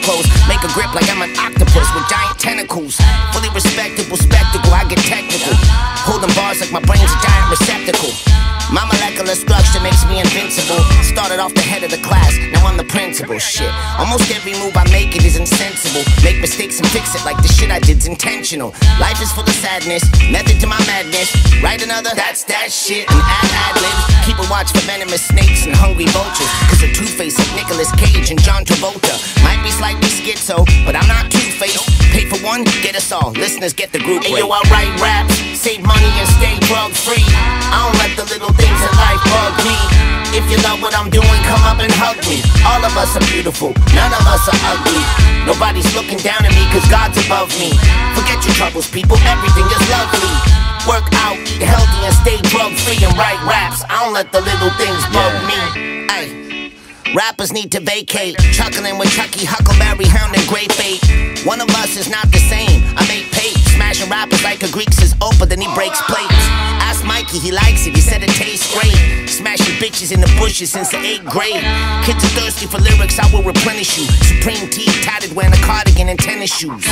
clothes. Make a grip like I'm an octopus with giant tentacles. Fully respectable spectacle, I get technical. Holding bars like my brain's a giant receptacle. My molecular structure makes me invincible. Started off the head of the class, now I'm the principal. Shit, almost every move I make it is insensible. Make mistakes and fix it like the shit I did's intentional. Life is full of sadness, method to my madness. Write another, that's that shit, and ad-libs. Keep a watch for venomous snakes and hungry vultures, cause they're two-faced like Nicolas Cage and John Travolta. Might be slightly schizo, but I'm not two-faced. Pay for one, get us all, listeners get the group rate. Hey yo, I write raps, save money and stay drug-free. I don't let the little things in life bug me. If you love what I'm doing, come up and hug me. All of us are beautiful, none of us are ugly. Nobody's looking down at me cause God's above me. Forget your troubles, people, everything is lovely. Work out, eat healthy and stay drug-free and write raps. I don't let the little things bug me. Ay. Rappers need to vacate. Chuckling with Chucky, Huckleberry Hound and Great Fate. One of us is not the same, I make pace. Smashing rappers like a Greek says Opa, then he breaks plates. Ask Mikey, he likes it, he said it tastes great. Smashing bitches in the bushes since the 8th grade. Kids are thirsty for lyrics, I will replenish you. Supreme tee, tatted, wearing a cardigan and tennis shoes.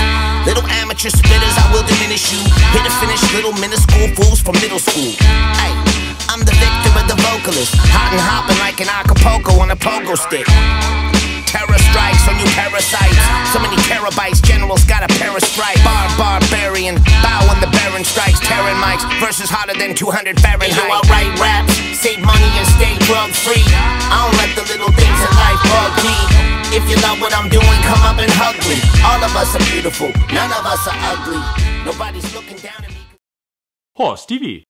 Little amateur spitters, I will diminish you. Here to finish little minuscule fools from middle school. Ay, I'm the victor of the vocalist. Hot and hopping like an Acapulco on a pogo stick. Terror strikes on you parasites. So many terabytes, generals got a pair of stripes. Barbarian, bow when the Baron strikes. Terran mics versus hotter than 200 Fahrenheit. Yo, I write raps, save money and stay drug-free. I don't let the little things in life bug me. If you love what I'm doing, come up and hug me. All of us are beautiful, none of us are ugly. Nobody's looking down at me. Horse TV